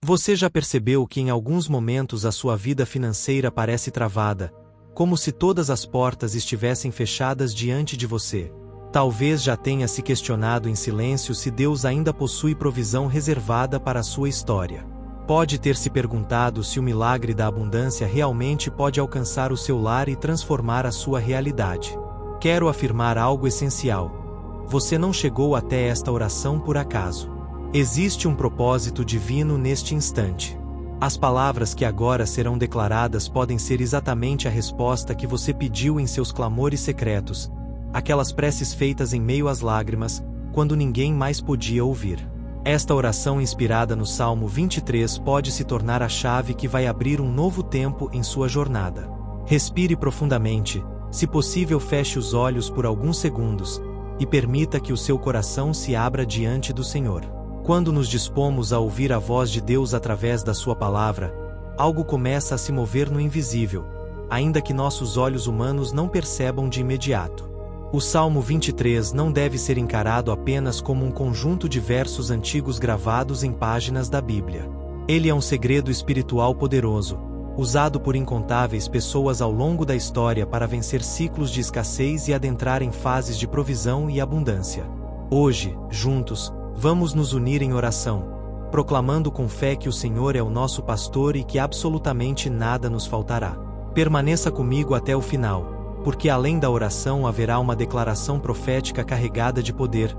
Você já percebeu que em alguns momentos a sua vida financeira parece travada, como se todas as portas estivessem fechadas diante de você? Talvez já tenha se questionado em silêncio se Deus ainda possui provisão reservada para a sua história. Pode ter se perguntado se o milagre da abundância realmente pode alcançar o seu lar e transformar a sua realidade. Quero afirmar algo essencial. Você não chegou até esta oração por acaso. Existe um propósito divino neste instante. As palavras que agora serão declaradas podem ser exatamente a resposta que você pediu em seus clamores secretos, aquelas preces feitas em meio às lágrimas, quando ninguém mais podia ouvir. Esta oração inspirada no Salmo 23 pode se tornar a chave que vai abrir um novo tempo em sua jornada. Respire profundamente, se possível feche os olhos por alguns segundos, e permita que o seu coração se abra diante do Senhor. Quando nos dispomos a ouvir a voz de Deus através da sua palavra, algo começa a se mover no invisível, ainda que nossos olhos humanos não percebam de imediato. O Salmo 23 não deve ser encarado apenas como um conjunto de versos antigos gravados em páginas da Bíblia. Ele é um segredo espiritual poderoso, usado por incontáveis pessoas ao longo da história para vencer ciclos de escassez e adentrar em fases de provisão e abundância. Hoje, juntos, vamos nos unir em oração, proclamando com fé que o Senhor é o nosso pastor e que absolutamente nada nos faltará. Permaneça comigo até o final, porque além da oração haverá uma declaração profética carregada de poder,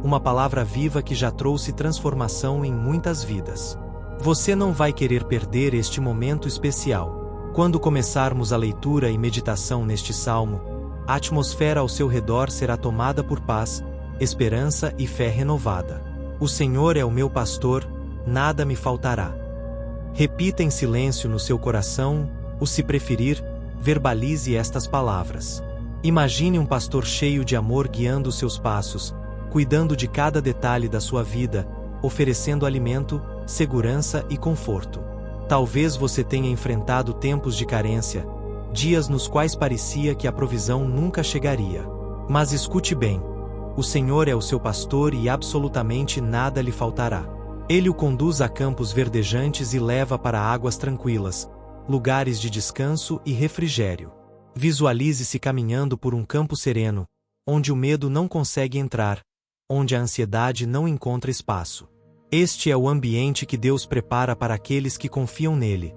uma palavra viva que já trouxe transformação em muitas vidas. Você não vai querer perder este momento especial. Quando começarmos a leitura e meditação neste salmo, a atmosfera ao seu redor será tomada por paz, esperança e fé renovada. O Senhor é o meu pastor, nada me faltará. Repita em silêncio no seu coração, ou se preferir, verbalize estas palavras. Imagine um pastor cheio de amor guiando os seus passos, cuidando de cada detalhe da sua vida, oferecendo alimento, segurança e conforto. Talvez você tenha enfrentado tempos de carência, dias nos quais parecia que a provisão nunca chegaria. Mas escute bem: o Senhor é o seu pastor e absolutamente nada lhe faltará. Ele o conduz a campos verdejantes e leva para águas tranquilas, lugares de descanso e refrigério. Visualize-se caminhando por um campo sereno, onde o medo não consegue entrar, onde a ansiedade não encontra espaço. Este é o ambiente que Deus prepara para aqueles que confiam nele.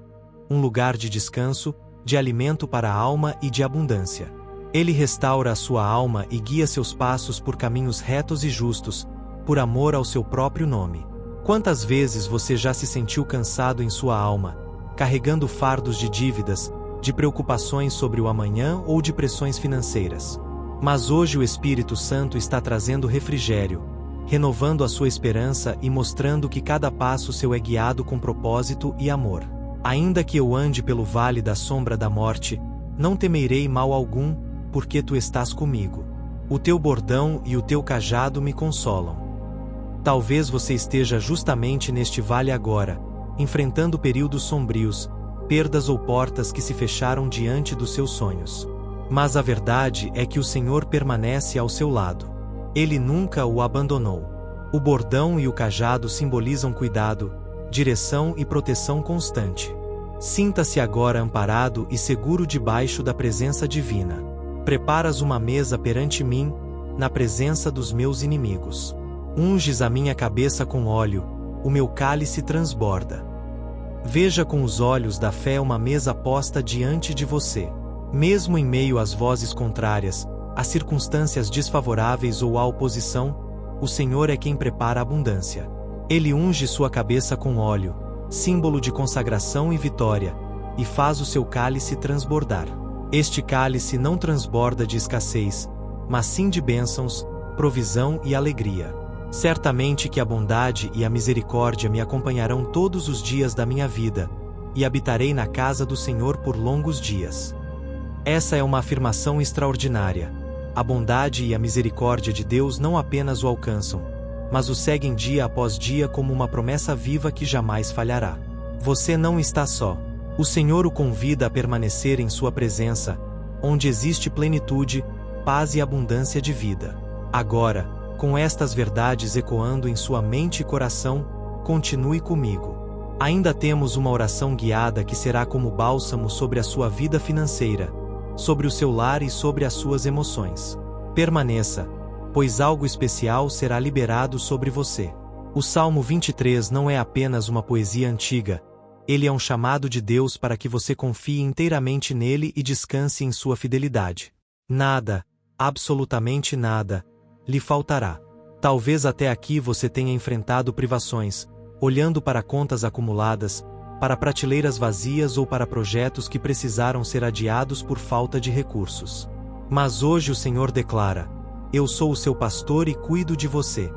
Um lugar de descanso, de alimento para a alma e de abundância. Ele restaura a sua alma e guia seus passos por caminhos retos e justos, por amor ao seu próprio nome. Quantas vezes você já se sentiu cansado em sua alma, carregando fardos de dívidas, de preocupações sobre o amanhã ou de pressões financeiras? Mas hoje o Espírito Santo está trazendo refrigério, renovando a sua esperança e mostrando que cada passo seu é guiado com propósito e amor. Ainda que eu ande pelo vale da sombra da morte, não temerei mal algum, porque tu estás comigo. O teu bordão e o teu cajado me consolam. Talvez você esteja justamente neste vale agora, enfrentando períodos sombrios, perdas ou portas que se fecharam diante dos seus sonhos. Mas a verdade é que o Senhor permanece ao seu lado. Ele nunca o abandonou. O bordão e o cajado simbolizam cuidado, direção e proteção constante. Sinta-se agora amparado e seguro debaixo da presença divina. Preparas uma mesa perante mim, na presença dos meus inimigos. Unges a minha cabeça com óleo, o meu cálice transborda. Veja com os olhos da fé uma mesa posta diante de você. Mesmo em meio às vozes contrárias, às circunstâncias desfavoráveis ou à oposição, o Senhor é quem prepara a abundância. Ele unge sua cabeça com óleo, símbolo de consagração e vitória, e faz o seu cálice transbordar. Este cálice não transborda de escassez, mas sim de bênçãos, provisão e alegria. Certamente que a bondade e a misericórdia me acompanharão todos os dias da minha vida, e habitarei na casa do Senhor por longos dias. Essa é uma afirmação extraordinária. A bondade e a misericórdia de Deus não apenas o alcançam, mas o seguem dia após dia como uma promessa viva que jamais falhará. Você não está só. O Senhor o convida a permanecer em sua presença, onde existe plenitude, paz e abundância de vida. Agora, com estas verdades ecoando em sua mente e coração, continue comigo. Ainda temos uma oração guiada que será como bálsamo sobre a sua vida financeira, sobre o seu lar e sobre as suas emoções. Permaneça, pois algo especial será liberado sobre você. O Salmo 23 não é apenas uma poesia antiga, ele é um chamado de Deus para que você confie inteiramente nele e descanse em sua fidelidade. Nada, absolutamente nada, lhe faltará. Talvez até aqui você tenha enfrentado privações, olhando para contas acumuladas, para prateleiras vazias ou para projetos que precisaram ser adiados por falta de recursos. Mas hoje o Senhor declara: eu sou o seu pastor e cuido de você.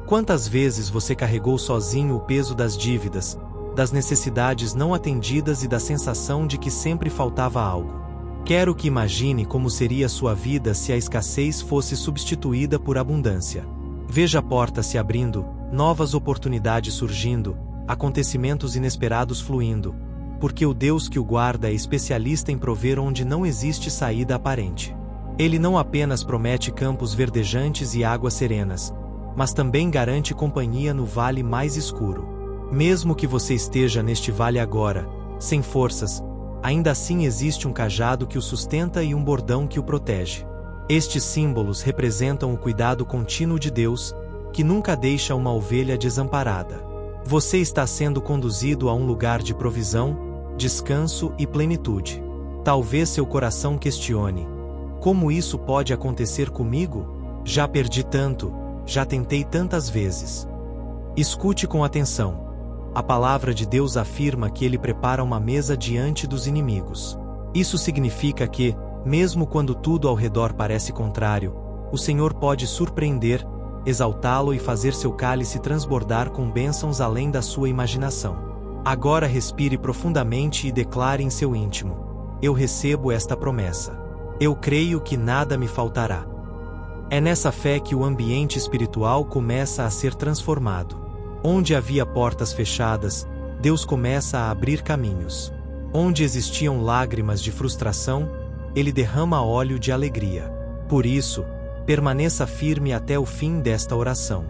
Quantas vezes você carregou sozinho o peso das dívidas, das necessidades não atendidas e da sensação de que sempre faltava algo? Quero que imagine como seria sua vida se a escassez fosse substituída por abundância. Veja portas se abrindo, novas oportunidades surgindo, acontecimentos inesperados fluindo, porque o Deus que o guarda é especialista em prover onde não existe saída aparente. Ele não apenas promete campos verdejantes e águas serenas, mas também garante companhia no vale mais escuro. Mesmo que você esteja neste vale agora, sem forças, ainda assim existe um cajado que o sustenta e um bordão que o protege. Estes símbolos representam o cuidado contínuo de Deus, que nunca deixa uma ovelha desamparada. Você está sendo conduzido a um lugar de provisão, descanso e plenitude. Talvez seu coração questione: como isso pode acontecer comigo? Já perdi tanto, já tentei tantas vezes. Escute com atenção. A palavra de Deus afirma que Ele prepara uma mesa diante dos inimigos. Isso significa que, mesmo quando tudo ao redor parece contrário, o Senhor pode surpreender, exaltá-lo e fazer seu cálice transbordar com bênçãos além da sua imaginação. Agora respire profundamente e declare em seu íntimo: eu recebo esta promessa. Eu creio que nada me faltará. É nessa fé que o ambiente espiritual começa a ser transformado. Onde havia portas fechadas, Deus começa a abrir caminhos. Onde existiam lágrimas de frustração, Ele derrama óleo de alegria. Por isso, permaneça firme até o fim desta oração.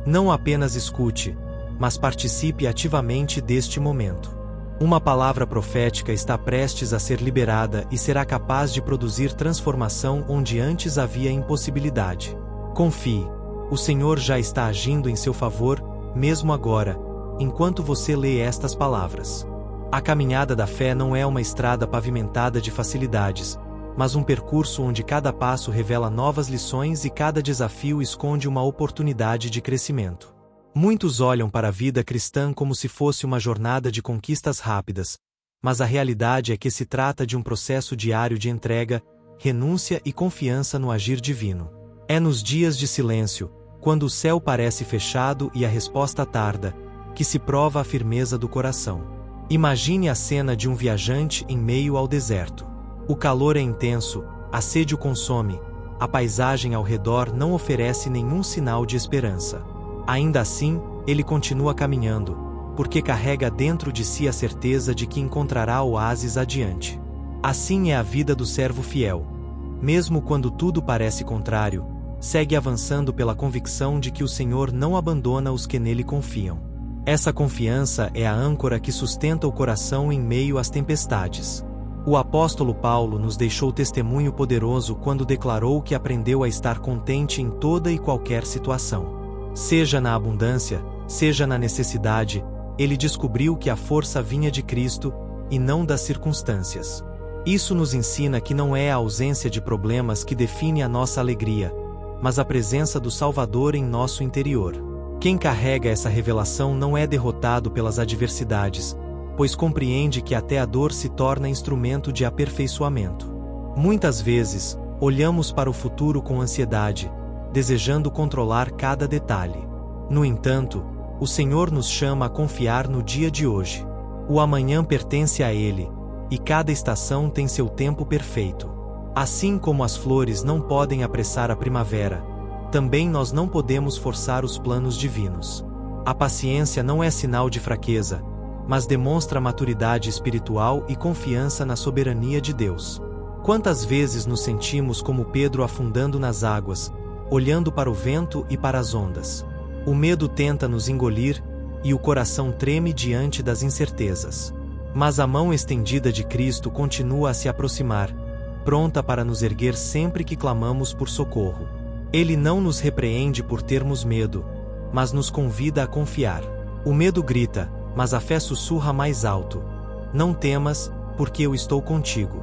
Não apenas escute, mas participe ativamente deste momento. Uma palavra profética está prestes a ser liberada e será capaz de produzir transformação onde antes havia impossibilidade. Confie, o Senhor já está agindo em seu favor, mesmo agora, enquanto você lê estas palavras. A caminhada da fé não é uma estrada pavimentada de facilidades, mas um percurso onde cada passo revela novas lições e cada desafio esconde uma oportunidade de crescimento. Muitos olham para a vida cristã como se fosse uma jornada de conquistas rápidas, mas a realidade é que se trata de um processo diário de entrega, renúncia e confiança no agir divino. É nos dias de silêncio, quando o céu parece fechado e a resposta tarda, que se prova a firmeza do coração. Imagine a cena de um viajante em meio ao deserto. O calor é intenso, a sede o consome, a paisagem ao redor não oferece nenhum sinal de esperança. Ainda assim, ele continua caminhando, porque carrega dentro de si a certeza de que encontrará oásis adiante. Assim é a vida do servo fiel. Mesmo quando tudo parece contrário, segue avançando pela convicção de que o Senhor não abandona os que nele confiam. Essa confiança é a âncora que sustenta o coração em meio às tempestades. O apóstolo Paulo nos deixou testemunho poderoso quando declarou que aprendeu a estar contente em toda e qualquer situação. Seja na abundância, seja na necessidade, ele descobriu que a força vinha de Cristo, e não das circunstâncias. Isso nos ensina que não é a ausência de problemas que define a nossa alegria, mas a presença do Salvador em nosso interior. Quem carrega essa revelação não é derrotado pelas adversidades, pois compreende que até a dor se torna instrumento de aperfeiçoamento. Muitas vezes, olhamos para o futuro com ansiedade, desejando controlar cada detalhe. No entanto, o Senhor nos chama a confiar no dia de hoje. O amanhã pertence a Ele, e cada estação tem seu tempo perfeito. Assim como as flores não podem apressar a primavera, também nós não podemos forçar os planos divinos. A paciência não é sinal de fraqueza, mas demonstra maturidade espiritual e confiança na soberania de Deus. Quantas vezes nos sentimos como Pedro afundando nas águas, olhando para o vento e para as ondas? O medo tenta nos engolir, e o coração treme diante das incertezas. Mas a mão estendida de Cristo continua a se aproximar, pronta para nos erguer sempre que clamamos por socorro. Ele não nos repreende por termos medo, mas nos convida a confiar. O medo grita, mas a fé sussurra mais alto: não temas, porque eu estou contigo.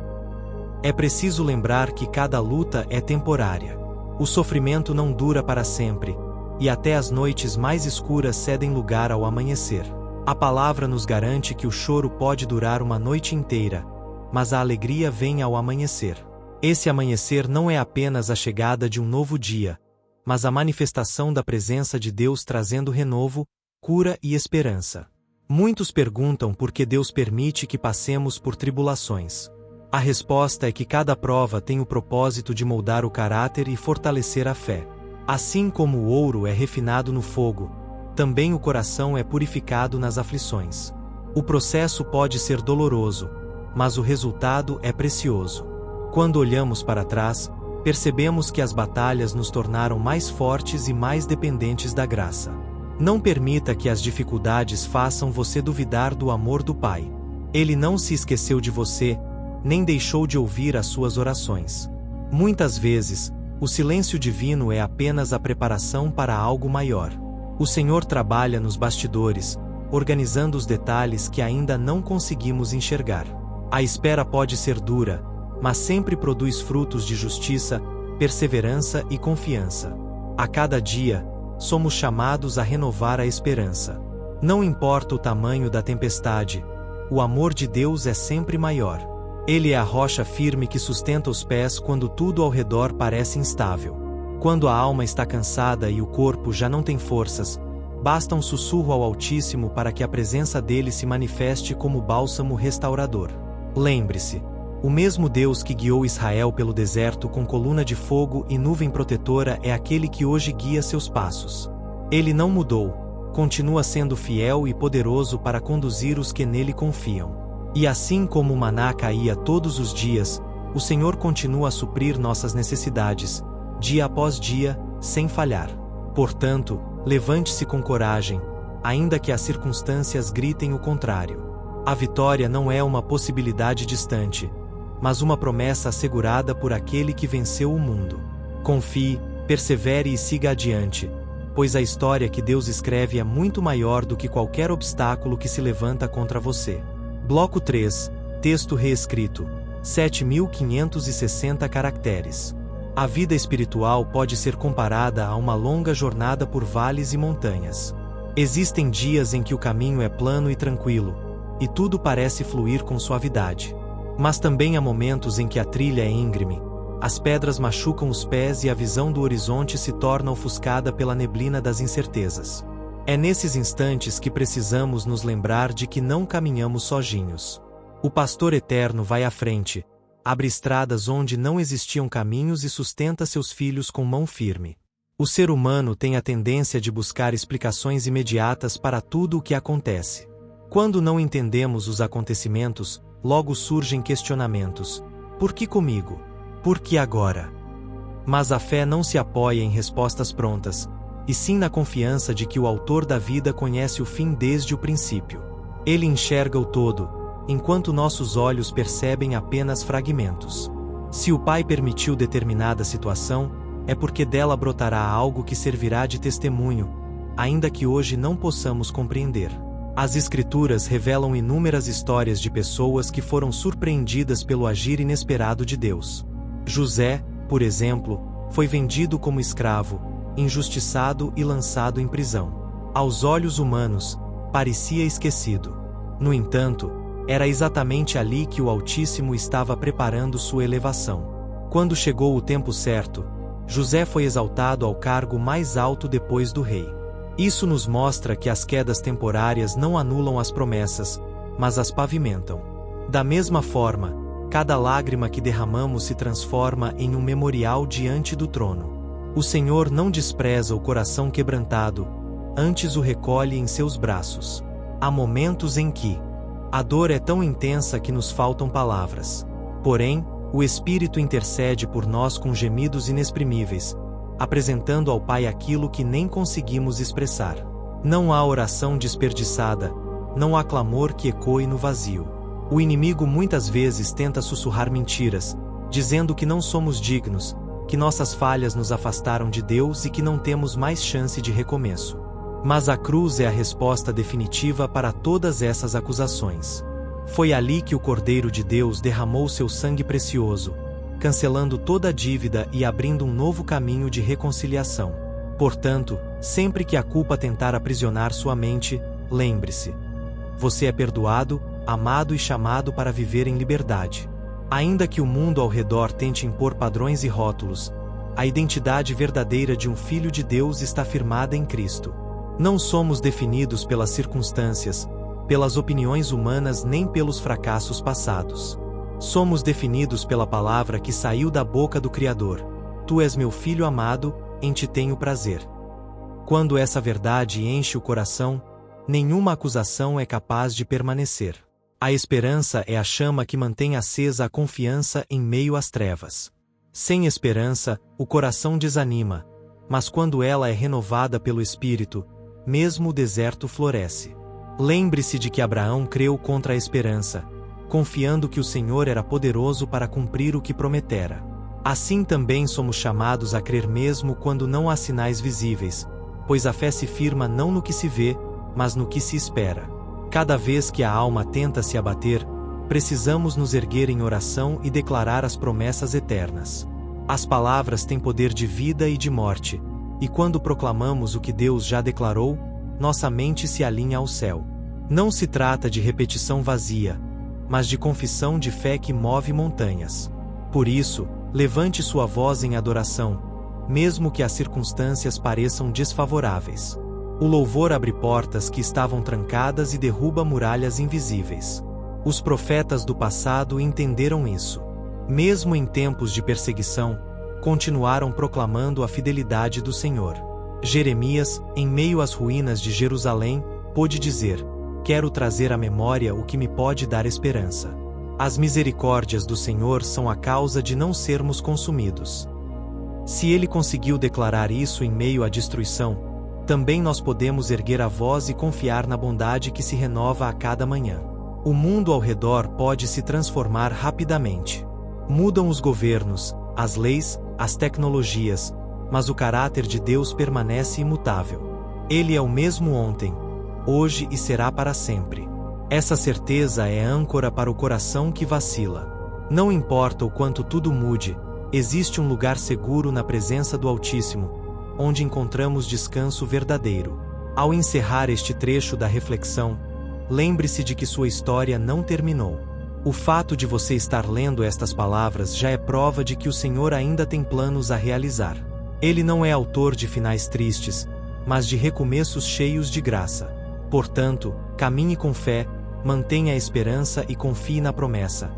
É preciso lembrar que cada luta é temporária. O sofrimento não dura para sempre, e até as noites mais escuras cedem lugar ao amanhecer. A palavra nos garante que o choro pode durar uma noite inteira, mas a alegria vem ao amanhecer. Esse amanhecer não é apenas a chegada de um novo dia, mas a manifestação da presença de Deus trazendo renovo, cura e esperança. Muitos perguntam por que Deus permite que passemos por tribulações. A resposta é que cada prova tem o propósito de moldar o caráter e fortalecer a fé. Assim como o ouro é refinado no fogo, também o coração é purificado nas aflições. O processo pode ser doloroso, mas o resultado é precioso. Quando olhamos para trás, percebemos que as batalhas nos tornaram mais fortes e mais dependentes da graça. Não permita que as dificuldades façam você duvidar do amor do Pai. Ele não se esqueceu de você, nem deixou de ouvir as suas orações. Muitas vezes, o silêncio divino é apenas a preparação para algo maior. O Senhor trabalha nos bastidores, organizando os detalhes que ainda não conseguimos enxergar. A espera pode ser dura, mas sempre produz frutos de justiça, perseverança e confiança. A cada dia, somos chamados a renovar a esperança. Não importa o tamanho da tempestade, o amor de Deus é sempre maior. Ele é a rocha firme que sustenta os pés quando tudo ao redor parece instável. Quando a alma está cansada e o corpo já não tem forças, basta um sussurro ao Altíssimo para que a presença dele se manifeste como bálsamo restaurador. Lembre-se, o mesmo Deus que guiou Israel pelo deserto com coluna de fogo e nuvem protetora é aquele que hoje guia seus passos. Ele não mudou, continua sendo fiel e poderoso para conduzir os que nele confiam. E assim como o maná caía todos os dias, o Senhor continua a suprir nossas necessidades, dia após dia, sem falhar. Portanto, levante-se com coragem, ainda que as circunstâncias gritem o contrário. A vitória não é uma possibilidade distante, mas uma promessa assegurada por aquele que venceu o mundo. Confie, persevere e siga adiante, pois a história que Deus escreve é muito maior do que qualquer obstáculo que se levanta contra você. Bloco 3, texto reescrito, 7.560 caracteres. A vida espiritual pode ser comparada a uma longa jornada por vales e montanhas. Existem dias em que o caminho é plano e tranquilo, e tudo parece fluir com suavidade. Mas também há momentos em que a trilha é íngreme, as pedras machucam os pés e a visão do horizonte se torna ofuscada pela neblina das incertezas. É nesses instantes que precisamos nos lembrar de que não caminhamos sozinhos. O pastor eterno vai à frente, abre estradas onde não existiam caminhos e sustenta seus filhos com mão firme. O ser humano tem a tendência de buscar explicações imediatas para tudo o que acontece. Quando não entendemos os acontecimentos, logo surgem questionamentos. Por que comigo? Por que agora? Mas a fé não se apoia em respostas prontas, e sim na confiança de que o autor da vida conhece o fim desde o princípio. Ele enxerga o todo, enquanto nossos olhos percebem apenas fragmentos. Se o Pai permitiu determinada situação, é porque dela brotará algo que servirá de testemunho, ainda que hoje não possamos compreender. As Escrituras revelam inúmeras histórias de pessoas que foram surpreendidas pelo agir inesperado de Deus. José, por exemplo, foi vendido como escravo, injustiçado e lançado em prisão. Aos olhos humanos, parecia esquecido. No entanto, era exatamente ali que o Altíssimo estava preparando sua elevação. Quando chegou o tempo certo, José foi exaltado ao cargo mais alto depois do rei. Isso nos mostra que as quedas temporárias não anulam as promessas, mas as pavimentam. Da mesma forma, cada lágrima que derramamos se transforma em um memorial diante do trono. O Senhor não despreza o coração quebrantado, antes o recolhe em seus braços. Há momentos em que a dor é tão intensa que nos faltam palavras. Porém, o Espírito intercede por nós com gemidos inexprimíveis, apresentando ao Pai aquilo que nem conseguimos expressar. Não há oração desperdiçada, não há clamor que ecoe no vazio. O inimigo muitas vezes tenta sussurrar mentiras, dizendo que não somos dignos, que nossas falhas nos afastaram de Deus e que não temos mais chance de recomeço. Mas a cruz é a resposta definitiva para todas essas acusações. Foi ali que o Cordeiro de Deus derramou seu sangue precioso, cancelando toda a dívida e abrindo um novo caminho de reconciliação. Portanto, sempre que a culpa tentar aprisionar sua mente, lembre-se: você é perdoado, amado e chamado para viver em liberdade. Ainda que o mundo ao redor tente impor padrões e rótulos, a identidade verdadeira de um filho de Deus está firmada em Cristo. Não somos definidos pelas circunstâncias, pelas opiniões humanas nem pelos fracassos passados. Somos definidos pela palavra que saiu da boca do Criador: Tu és meu filho amado, em ti tenho prazer. Quando essa verdade enche o coração, nenhuma acusação é capaz de permanecer. A esperança é a chama que mantém acesa a confiança em meio às trevas. Sem esperança, o coração desanima, mas quando ela é renovada pelo Espírito, mesmo o deserto floresce. Lembre-se de que Abraão creu contra a esperança, confiando que o Senhor era poderoso para cumprir o que prometera. Assim também somos chamados a crer mesmo quando não há sinais visíveis, pois a fé se firma não no que se vê, mas no que se espera. Cada vez que a alma tenta se abater, precisamos nos erguer em oração e declarar as promessas eternas. As palavras têm poder de vida e de morte, e quando proclamamos o que Deus já declarou, nossa mente se alinha ao céu. Não se trata de repetição vazia, mas de confissão de fé que move montanhas. Por isso, levante sua voz em adoração, mesmo que as circunstâncias pareçam desfavoráveis. O louvor abre portas que estavam trancadas e derruba muralhas invisíveis. Os profetas do passado entenderam isso. Mesmo em tempos de perseguição, continuaram proclamando a fidelidade do Senhor. Jeremias, em meio às ruínas de Jerusalém, pôde dizer: Quero trazer à memória o que me pode dar esperança. As misericórdias do Senhor são a causa de não sermos consumidos. Se ele conseguiu declarar isso em meio à destruição, também nós podemos erguer a voz e confiar na bondade que se renova a cada manhã. O mundo ao redor pode se transformar rapidamente. Mudam os governos, as leis, as tecnologias, mas o caráter de Deus permanece imutável. Ele é o mesmo ontem, hoje e será para sempre. Essa certeza é âncora para o coração que vacila. Não importa o quanto tudo mude, existe um lugar seguro na presença do Altíssimo, onde encontramos descanso verdadeiro. Ao encerrar este trecho da reflexão, lembre-se de que sua história não terminou. O fato de você estar lendo estas palavras já é prova de que o Senhor ainda tem planos a realizar. Ele não é autor de finais tristes, mas de recomeços cheios de graça. Portanto, caminhe com fé, mantenha a esperança e confie na promessa.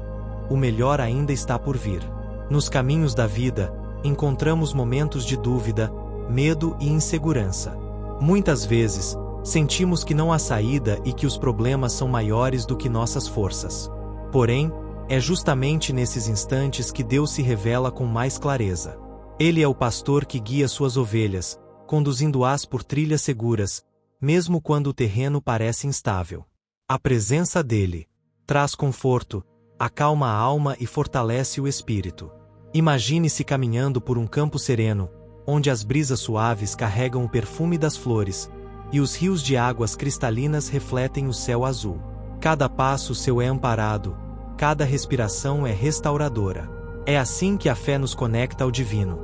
O melhor ainda está por vir. Nos caminhos da vida, encontramos momentos de dúvida, medo e insegurança. Muitas vezes, sentimos que não há saída e que os problemas são maiores do que nossas forças. Porém, é justamente nesses instantes que Deus se revela com mais clareza. Ele é o pastor que guia suas ovelhas, conduzindo-as por trilhas seguras, mesmo quando o terreno parece instável. A presença dele traz conforto, acalma a alma e fortalece o espírito. Imagine-se caminhando por um campo sereno, onde as brisas suaves carregam o perfume das flores, e os rios de águas cristalinas refletem o céu azul. Cada passo seu é amparado, cada respiração é restauradora. É assim que a fé nos conecta ao divino,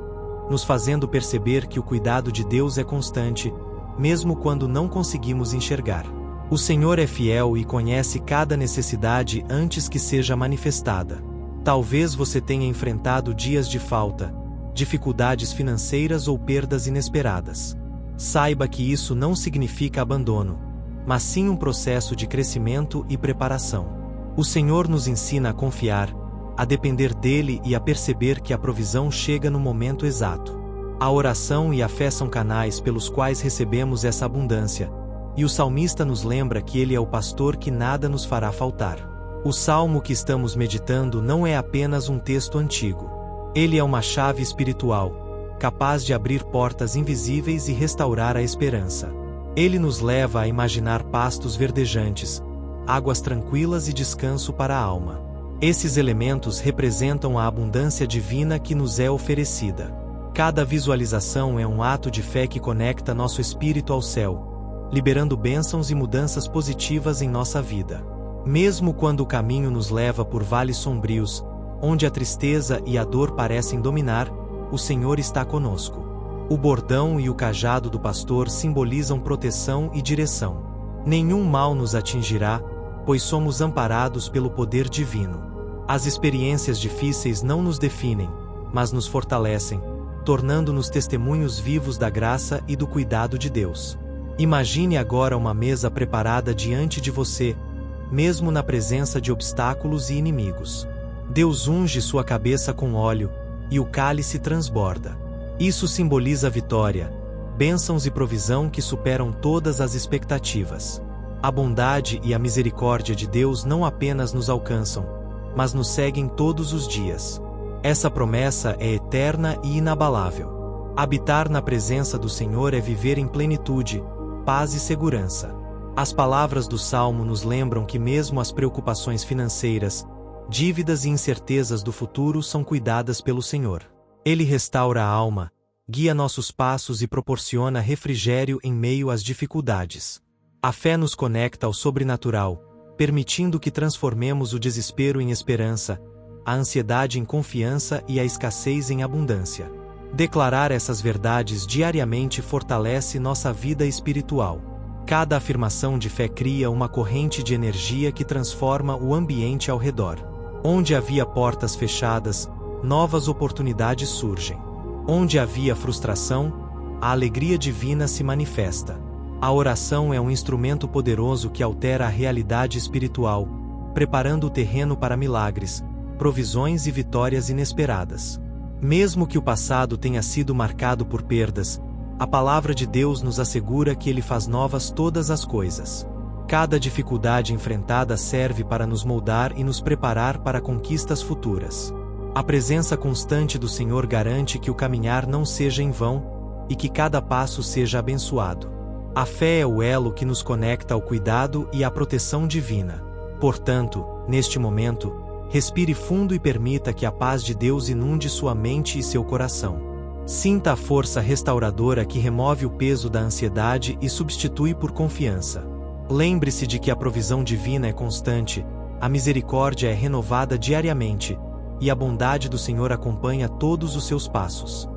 nos fazendo perceber que o cuidado de Deus é constante, mesmo quando não conseguimos enxergar. O Senhor é fiel e conhece cada necessidade antes que seja manifestada. Talvez você tenha enfrentado dias de falta, dificuldades financeiras ou perdas inesperadas. Saiba que isso não significa abandono, mas sim um processo de crescimento e preparação. O Senhor nos ensina a confiar, a depender dele e a perceber que a provisão chega no momento exato. A oração e a fé são canais pelos quais recebemos essa abundância, e o salmista nos lembra que ele é o pastor que nada nos fará faltar. O salmo que estamos meditando não é apenas um texto antigo. Ele é uma chave espiritual, capaz de abrir portas invisíveis e restaurar a esperança. Ele nos leva a imaginar pastos verdejantes, águas tranquilas e descanso para a alma. Esses elementos representam a abundância divina que nos é oferecida. Cada visualização é um ato de fé que conecta nosso espírito ao céu, liberando bênçãos e mudanças positivas em nossa vida. Mesmo quando o caminho nos leva por vales sombrios, onde a tristeza e a dor parecem dominar, o Senhor está conosco. O bordão e o cajado do pastor simbolizam proteção e direção. Nenhum mal nos atingirá, pois somos amparados pelo poder divino. As experiências difíceis não nos definem, mas nos fortalecem, tornando-nos testemunhos vivos da graça e do cuidado de Deus. Imagine agora uma mesa preparada diante de você, mesmo na presença de obstáculos e inimigos. Deus unge sua cabeça com óleo, e o cálice transborda. Isso simboliza vitória, bênçãos e provisão que superam todas as expectativas. A bondade e a misericórdia de Deus não apenas nos alcançam, mas nos seguem todos os dias. Essa promessa é eterna e inabalável. Habitar na presença do Senhor é viver em plenitude, paz e segurança. As palavras do Salmo nos lembram que mesmo as preocupações financeiras, dívidas e incertezas do futuro são cuidadas pelo Senhor. Ele restaura a alma, guia nossos passos e proporciona refrigério em meio às dificuldades. A fé nos conecta ao sobrenatural, permitindo que transformemos o desespero em esperança, a ansiedade em confiança e a escassez em abundância. Declarar essas verdades diariamente fortalece nossa vida espiritual. Cada afirmação de fé cria uma corrente de energia que transforma o ambiente ao redor. Onde havia portas fechadas, novas oportunidades surgem. Onde havia frustração, a alegria divina se manifesta. A oração é um instrumento poderoso que altera a realidade espiritual, preparando o terreno para milagres, provisões e vitórias inesperadas. Mesmo que o passado tenha sido marcado por perdas, a palavra de Deus nos assegura que Ele faz novas todas as coisas. Cada dificuldade enfrentada serve para nos moldar e nos preparar para conquistas futuras. A presença constante do Senhor garante que o caminhar não seja em vão, e que cada passo seja abençoado. A fé é o elo que nos conecta ao cuidado e à proteção divina. Portanto, neste momento, respire fundo e permita que a paz de Deus inunde sua mente e seu coração. Sinta a força restauradora que remove o peso da ansiedade e substitui por confiança. Lembre-se de que a provisão divina é constante, a misericórdia é renovada diariamente, e a bondade do Senhor acompanha todos os seus passos.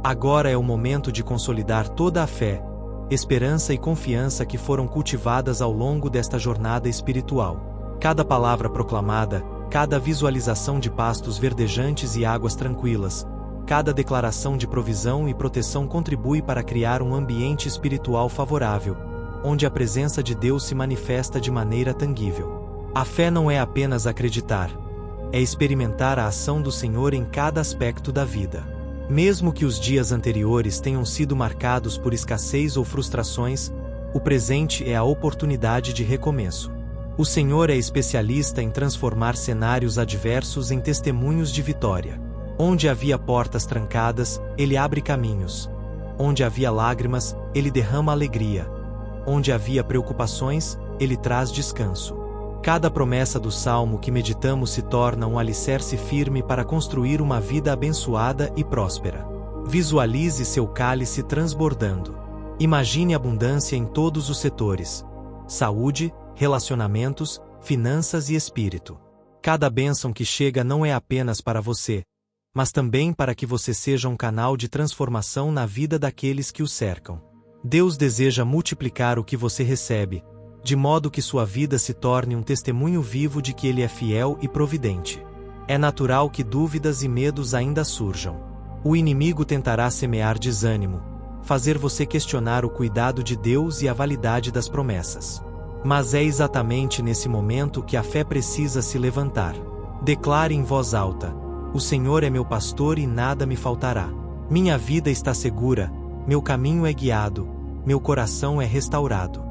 Agora é o momento de consolidar toda a fé, esperança e confiança que foram cultivadas ao longo desta jornada espiritual. Cada palavra proclamada, cada visualização de pastos verdejantes e águas tranquilas, cada declaração de provisão e proteção contribui para criar um ambiente espiritual favorável, onde a presença de Deus se manifesta de maneira tangível. A fé não é apenas acreditar, é experimentar a ação do Senhor em cada aspecto da vida. Mesmo que os dias anteriores tenham sido marcados por escassez ou frustrações, o presente é a oportunidade de recomeço. O Senhor é especialista em transformar cenários adversos em testemunhos de vitória. Onde havia portas trancadas, Ele abre caminhos. Onde havia lágrimas, Ele derrama alegria. Onde havia preocupações, Ele traz descanso. Cada promessa do Salmo que meditamos se torna um alicerce firme para construir uma vida abençoada e próspera. Visualize seu cálice transbordando. Imagine abundância em todos os setores: saúde, relacionamentos, finanças e espírito. Cada bênção que chega não é apenas para você, mas também para que você seja um canal de transformação na vida daqueles que o cercam. Deus deseja multiplicar o que você recebe, de modo que sua vida se torne um testemunho vivo de que Ele é fiel e providente. É natural que dúvidas e medos ainda surjam. O inimigo tentará semear desânimo, fazer você questionar o cuidado de Deus e a validade das promessas. Mas é exatamente nesse momento que a fé precisa se levantar. Declare em voz alta: o Senhor é meu pastor e nada me faltará. Minha vida está segura, meu caminho é guiado, meu coração é restaurado.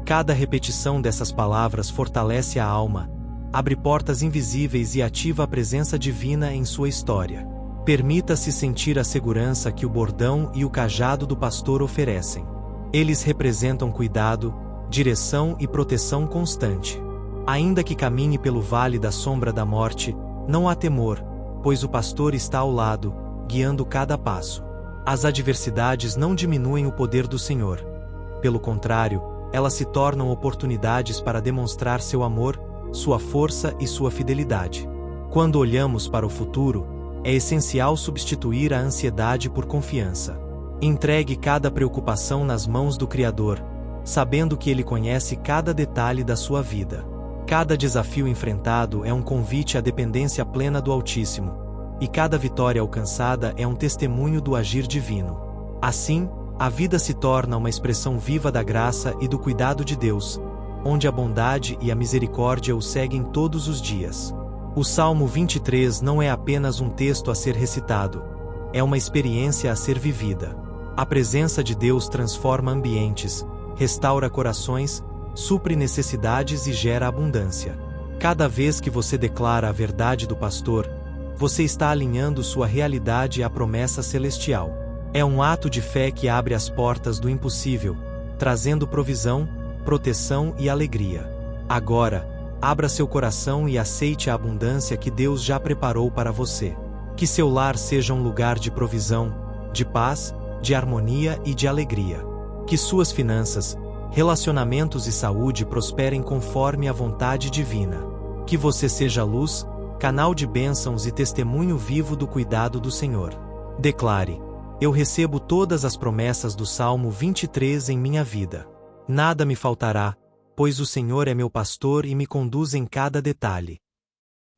Cada repetição dessas palavras fortalece a alma, abre portas invisíveis e ativa a presença divina em sua história. Permita-se sentir a segurança que o bordão e o cajado do pastor oferecem. Eles representam cuidado, direção e proteção constante. Ainda que caminhe pelo vale da sombra da morte, não há temor, pois o pastor está ao lado, guiando cada passo. As adversidades não diminuem o poder do Senhor. Pelo contrário, elas se tornam oportunidades para demonstrar seu amor, sua força e sua fidelidade. Quando olhamos para o futuro, é essencial substituir a ansiedade por confiança. Entregue cada preocupação nas mãos do Criador, sabendo que Ele conhece cada detalhe da sua vida. Cada desafio enfrentado é um convite à dependência plena do Altíssimo, e cada vitória alcançada é um testemunho do agir divino. Assim, a vida se torna uma expressão viva da graça e do cuidado de Deus, onde a bondade e a misericórdia o seguem todos os dias. O Salmo 23 não é apenas um texto a ser recitado, é uma experiência a ser vivida. A presença de Deus transforma ambientes, restaura corações, supre necessidades e gera abundância. Cada vez que você declara a verdade do pastor, você está alinhando sua realidade à promessa celestial. É um ato de fé que abre as portas do impossível, trazendo provisão, proteção e alegria. Agora, abra seu coração e aceite a abundância que Deus já preparou para você. Que seu lar seja um lugar de provisão, de paz, de harmonia e de alegria. Que suas finanças, relacionamentos e saúde prosperem conforme a vontade divina. Que você seja luz, canal de bênçãos e testemunho vivo do cuidado do Senhor. Declare: eu recebo todas as promessas do Salmo 23 em minha vida. Nada me faltará, pois o Senhor é meu pastor e me conduz em cada detalhe.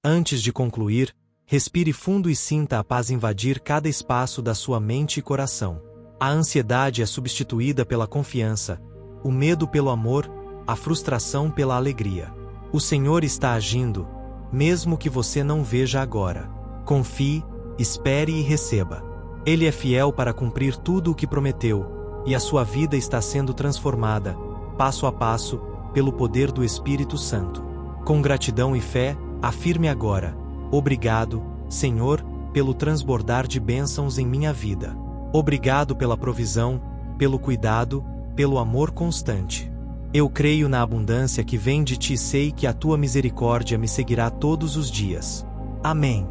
Antes de concluir, respire fundo e sinta a paz invadir cada espaço da sua mente e coração. A ansiedade é substituída pela confiança, o medo pelo amor, a frustração pela alegria. O Senhor está agindo, mesmo que você não veja agora. Confie, espere e receba. Ele é fiel para cumprir tudo o que prometeu, e a sua vida está sendo transformada, passo a passo, pelo poder do Espírito Santo. Com gratidão e fé, afirme agora: obrigado, Senhor, pelo transbordar de bênçãos em minha vida. Obrigado pela provisão, pelo cuidado, pelo amor constante. Eu creio na abundância que vem de ti e sei que a tua misericórdia me seguirá todos os dias. Amém.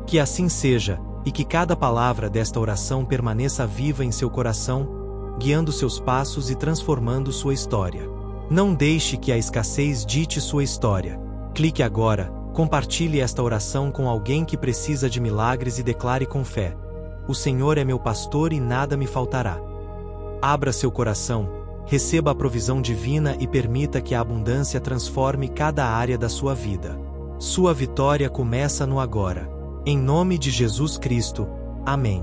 Que assim seja, e que cada palavra desta oração permaneça viva em seu coração, guiando seus passos e transformando sua história. Não deixe que a escassez dite sua história. Clique agora, compartilhe esta oração com alguém que precisa de milagres e declare com fé: o Senhor é meu pastor e nada me faltará. Abra seu coração, receba a provisão divina e permita que a abundância transforme cada área da sua vida. Sua vitória começa no agora. Em nome de Jesus Cristo. Amém.